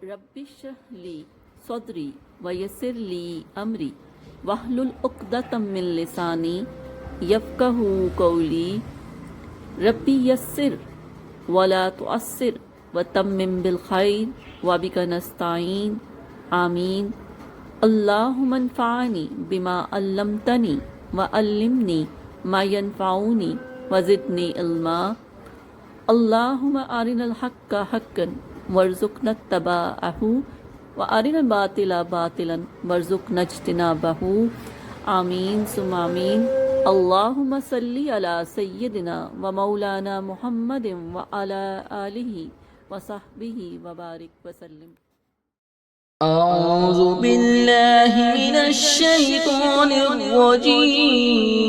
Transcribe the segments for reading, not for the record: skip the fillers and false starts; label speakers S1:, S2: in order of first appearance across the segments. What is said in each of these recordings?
S1: رب اشرح لی صدری ویسر لی امری واحلل عقدۃ من لسانی یفقہوا قولی ربی یسر ولا تعسر وتمم بالخیر وبک نستعین آمین اللہم انفعنی بما علمتنی وعلمنی ما ینفعنی وزدنی علما اللہم ارنا الحق حقا وارزقنا اتباعہ وارنا الباطل باطلا وارزقنا اجتنابہ آمین ثم آمین اللہم صلی علی سیدنا و مولانا محمد وعلی آلہ وصحبہ وبارک وسلم۔
S2: أعوذ بالله من الشيطان الرجيم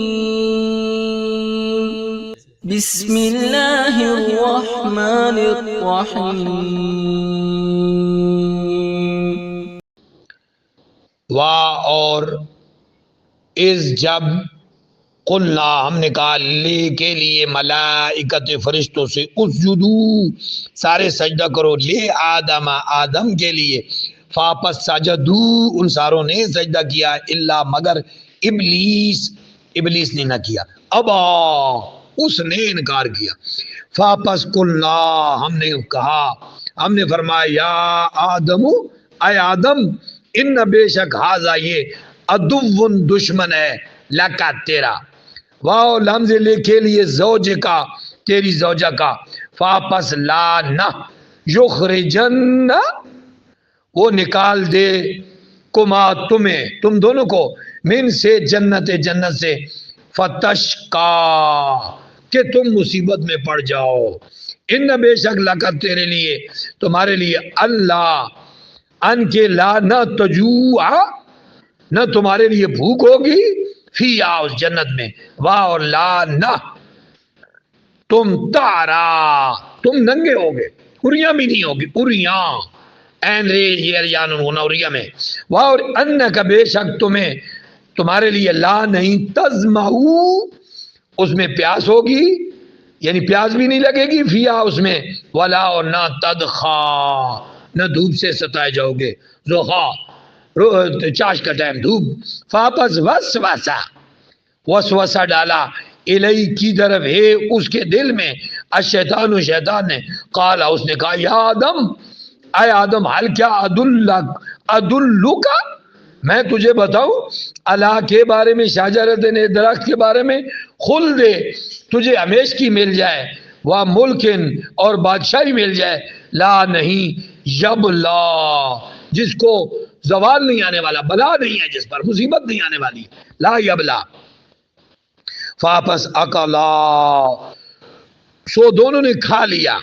S2: بسم الله الرحمن الرحيم
S3: اور از جب قلنا ہم نے کہا لے کے لیے ملائکت فرشتوں سے اسجدو سارے سجدہ کرو لے آدم آدم کے لیے فاپس سجدو ان ساروں نے سجدہ کیا الا مگر ابلیس نے نہ کیا ابا اس نے انکار کیا فاپس قلنا ہم نے کہا ہم نے فرمایا یا آدم اے آدم ان بے شک ہاذا یہ عدو دشمن ہے لکا تیرا واو لمز لے کے لیے زوج کا تیری زوجہ کا فاپس لا نہ یخرجن وہ نکال دے کما تمہیں تم دونوں کو من سے جنت سے فتشکا کہ تم مصیبت میں پڑ جاؤ ان بے شک لکا تیرے لیے تمہارے لیے اللہ ان کے لا نہ تجوع نہ تمہارے لیے بھوک ہوگی فی اس جنت میں واہ اور لا نہ تم تارا تم ننگے ہوگے اریاں بھی نہیں ہوگی اریاں این ریز یریان ہونا اریاں میں واہ اور ان کا بے شک تمہیں تمہارے لیے لا نہیں تزمعو اس میں پیاس ہوگی یعنی پیاس بھی نہیں لگے گی فیا اس میں ولا اور نہ تدخا نہ دھوپ سے ستائے جاؤ گے زوخا چاش کا ٹائم دھوپ فاپس وسوسہ ڈالا الی کی طرف ہے اس کے دل میں الشیطان و شیطان نے قال اس نے کہا یا آدم اے آدم حال کیا ادلکا میں تجھے بتاؤں اللہ کے بارے میں شجرۃ درخت کے بارے میں خلد تجھے ہمیشگی مل جائے وہ ملکن اور بادشاہی مل جائے لا نہیں یبلا جس کو زوال نہیں آنے والا بلا نہیں ہے جس پر مصیبت نہیں آنے والی لا یبلا فاپس اکلا سو دونوں نے کھا لیا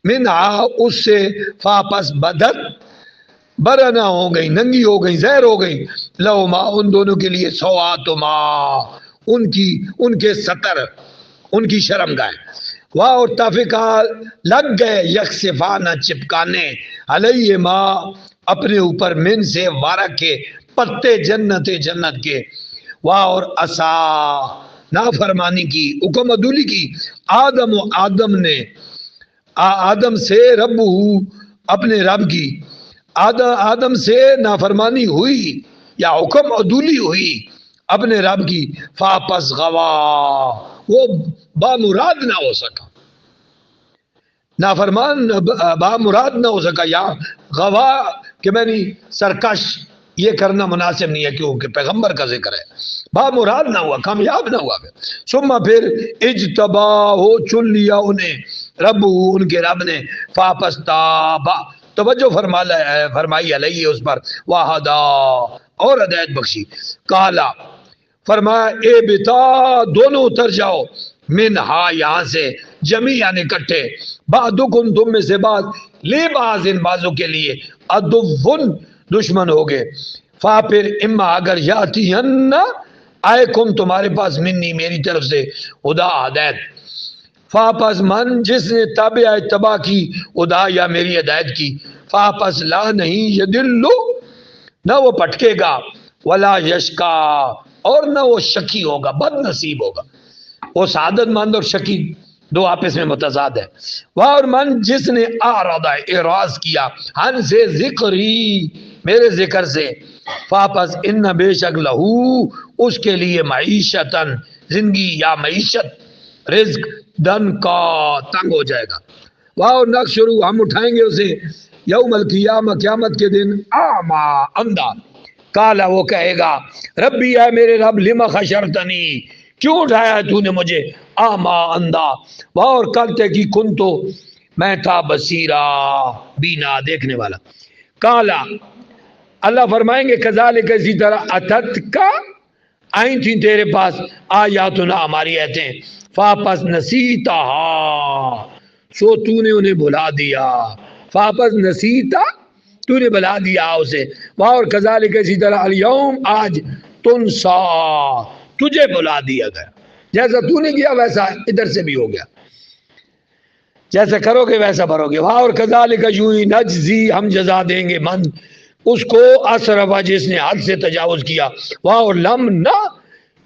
S3: منہا اس سے فاپس بدت برنا ہو گئی ننگی ہو گئی زہر ہو گئی لہما ان دونوں کے لیے سواتما ان کے ستر ان کی شرمگاہ واہ اور تفقا لگ گئے یکسفانہ چپکانے علیہ ما اپنے اوپر من سے وارک کے پتے جنت کے واہ اور اسا نافرمانی کی حکم عدولی کی آدم سے رب اپنے رب کی آدم سے نافرمانی ہوئی یا حکم عدولی ہوئی اپنے رب کی فاپس غوا وہ بامراد نہ ہو سکا نافرمان بامراد نہ ہو سکا یا غوا کہ میں نہیں سرکش یہ کرنا مناسب نہیں ہے کیونکہ پیغمبر کا ذکر ہے بامراد نہ ہوا کامیاب نہ ہوا ثم پھر اجتبا ہو چن لیا انہیں رب ان کے رب نے فاپس تابا توجہ فرمائی علیہ اس پر وحدا اور ہدایت بخشی کالا فرمایا اے بتا دونوں اتر جاؤ منہا یہاں سے جمیعاً اکٹھے بعضکم تم میں سے بعض لے بعض ان بعضوں کے لیے عدوٌ دشمن ہوگے فا پھر اما اگر یاتی آئے کم تمہارے پاس منی میری طرف سے خدا ہدایت فاپس من جس نے تابع اتباع کی خدا یا میری ہدایت کی فاپس لا نہیں یدلو نہ وہ پٹکے گا ولا یشکا اور نہ وہ شکی ہوگا بد نصیب ہوگا وہ سعادت مند اور شکی دو آپس میں متضاد ہے. اور من جس نے اعرض اعراض کیا ہن سے ذکری میرے ذکر سے فاپس ان بے شک لہو اس کے لیے معیشتن زندگی یا معیشت رزق دن کا تنگ ہو جائے گا. واہ نقشرو ہم اٹھائیں گے اسے یوم القیامہ قیامت کے دن اعما اندھا. کالا وہ کہے گا ربی اے میرے رب لما خشرتنی کیوں اٹھایا ہے تو نے مجھے اعما اندھا. اور کل تحقیق کن تو میں تھا بصیرا بینا دیکھنے والا. کالا اللہ فرمائیں گے کذالک اسی طرح اتت کا آئی تھیں تیرے پاس آیاتنا ہماری ایتیں فاپس نسیتا سو تو نے انہیں بھلا دیا. فاپس نسیتا تو نے بھلا دیا اسے. اور کذالک اسی طرح الیوم آج تنسا تجھے بھلا دیا گیا. جیسا تو نے کیا ویسا ادھر سے بھی ہو گیا. جیسا کرو گے ویسا بھرو گے. اور کذالک یوں ہی نجزی ہم جزا دیں گے من اس کو اسرفا جس نے حد سے تجاوز کیا. اور لم نہ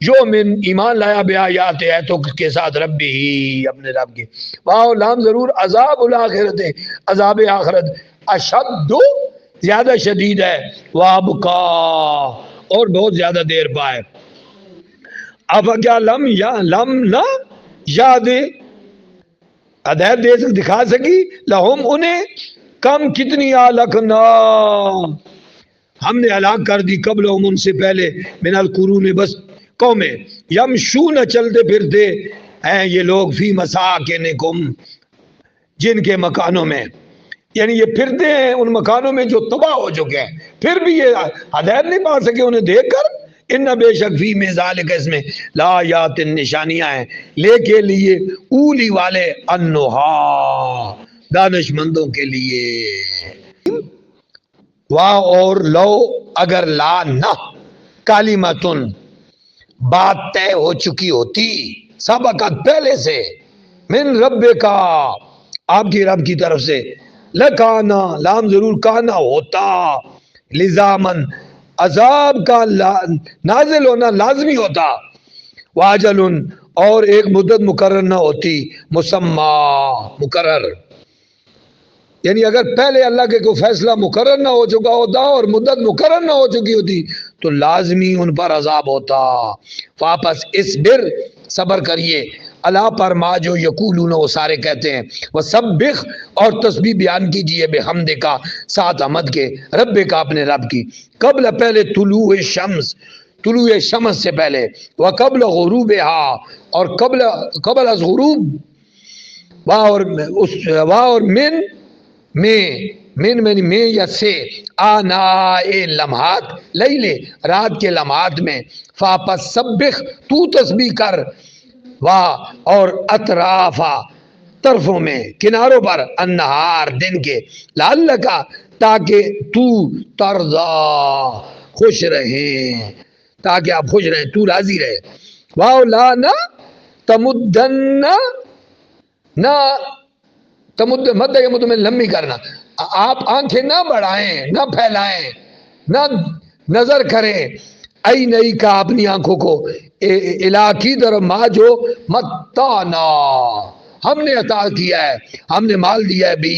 S3: جو من ایمان لایا بے آیات ہے تو کے ساتھ ربی ہی اپنے رب کے. واہ لام ضرور عذاب الاخرت عذاب آخرت اشد زیادہ شدید ہے وابقا اور بہت زیادہ دیر پائے. اب کیا لم یا لم نہ یاد ہدایت دے سک دکھا سکی لہم انہیں کم کتنی آلکنا ہم نے ہلاک کر دی قبلہم ان سے پہلے من القرون بس قومیں یمشون چلتے پھرتے ہیں یہ لوگ فی مساکنکم جن کے مکانوں میں یعنی یہ پھرتے ہیں ان مکانوں میں جو تباہ ہو چکے ہیں پھر بھی یہ ہدایت نہیں پا سکے انہیں دیکھ کر. ان بے شک فی میں ذالک اس میں لا آیات نشانیاں ہیں لے کے لیے اولی والے انہا دانش مندوں کے لیے. واہ اور لو اگر لا نہ کالمتن بات طے ہو چکی ہوتی سبقت پہلے سے من رب کا آپ کی رب کی طرف سے لکانا لام ضرور کانا ہوتا لزامن عذاب کا نازل ہونا لازمی ہوتا. واجل اور ایک مدت مقرر نہ ہوتی مسمى مقرر یعنی اگر پہلے اللہ کے کوئی فیصلہ مقرر نہ ہو چکا ہوتا اور مدت مقرر نہ ہو چکی ہوتی تو لازمی ان پر عذاب ہوتا. واپس اصبر صبر کریے اللہ پر ما جو یقولون وہ سارے کہتے ہیں وسبح اور تسبیح بیان کیجئے بحمد کا ساتھ حمد کے رب کا اپنے رب کی قبل پہلے طلوع شمس سے پہلے وقبل غروبها اور قبل از غروب اور میں یا سے آنا لمحات لیلے رات کے لمحات میں فاپس سبح تو تسبیح کر واہ اور اطرافا طرفوں میں کناروں پر النہار دن کے لعلکا تاکہ تو ترضا خوش رہے تاکہ آپ خوش رہیں تو راضی رہے. واہ لا نہ تمدن نہ تمد مد مد میں لمبی کرنا آپ آنکھیں نہ بڑھائیں نہ پھیلائیں نہ نظر کریں ای نئی کا اپنی آنکھوں کو علاقی طرف ما جو متانا ہم نے عطا کیا ہے ہم نے مال دیا ہے بھی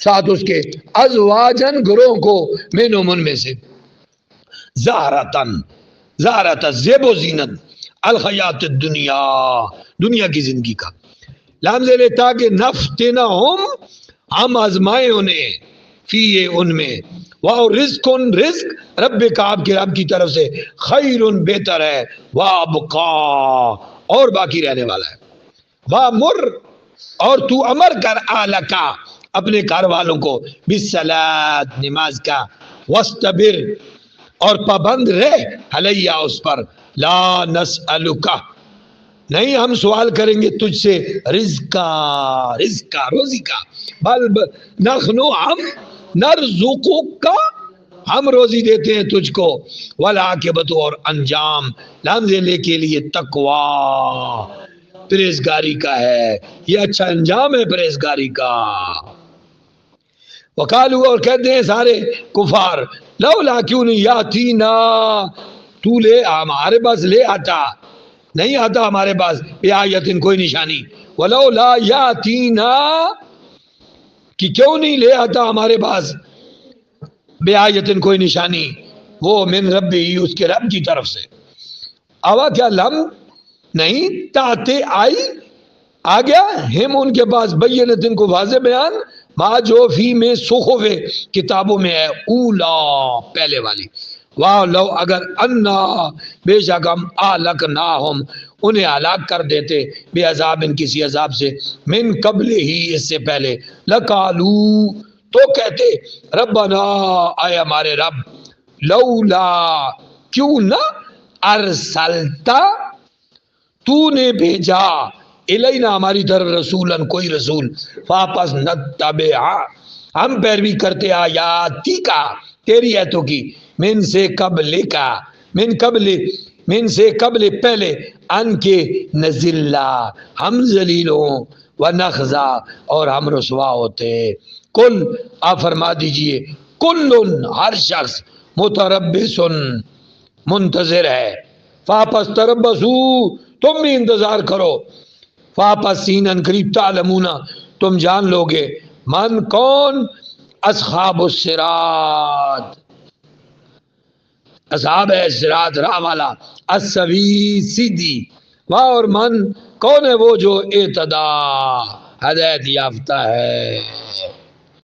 S3: ساتھ اس کے ازواجن گروہ کو مینوں من میں سے زہرت زیب و زینت الحیات الدنیا دنیا کی زندگی کا لام زیلے تاکہ نفتنہم ہم آزمائیں انہیں فی ان میں واہ رزق رزق رب کا آپ کے رب کی طرف سے خیر بہتر ہے وابقا اور باقی رہنے والا ہے. وامر اور تو امر کر آلکا اپنے گھر والوں کو بالصلاۃ نماز کا واستبر اور پابند رہ علیہ اس پر لا نسألک نہیں ہم سوال کریں گے تجھ سے رزقا روزی کا بل نحنو ہم نرزقک ہم روزی دیتے ہیں تجھ کو والعاقبۃ اور انجام لامزلے کے لیے تقوی پرہیزگاری کا ہے یہ اچھا انجام ہے پرہیزگاری کا. وقالو اور کہتے ہیں سارے کفار لولا کیوں نہیں یاتینا تو لے ہمارے پاس لے آتا نہیں آتا ہمارے پاس بآیتن کوئی نشانی ولولا یاتینا کہ کیوں نہیں لے آتا ہمارے پاس بیایتن کوئی نشانی، وہ من ربی اس کے رب کی طرف سے، اوا کیا لم نہیں تاتے آئی آ گیا ہم ان کے پاس بینتن کو واضح بیان، ما جو فی میں صحف کتابوں میں ہے، اولا پہلے والی، واہ لو اگر انا بے شک ہم اہلکناہم انہیں ہلاک کر دیتے بے عذاب ان کسی عذاب سے، من قبل ہی اس سے پہلے، لقالو تو کہتے ربنا آئے ہمارے رب، لولا کیوں نہ ارسلتا تو نے بھیجا الینا ہماری طرف رسولن کوئی رسول، واپس نتبع ہم پیروی کرتے آیاتی کا تیری ایتوں کی، من سے قبل کا من سے قبل پہلے، ان کے نزلہ ہم ذلیل ہوں، و نخزا اور ہم رسوا ہوتے، کل آپ فرما دیجئے کلن ہر شخص متربص منتظر ہے، واپس تربصو تم بھی انتظار کرو، واپس سینن قریب تعلمون تم جان لوگے، من کون اصحاب الصراط اصحاب ہے صراط راہ والا، السوی سیدھی، واہ اور من کون ہے وہ جو اعتدا ہدایت یافتہ ہے۔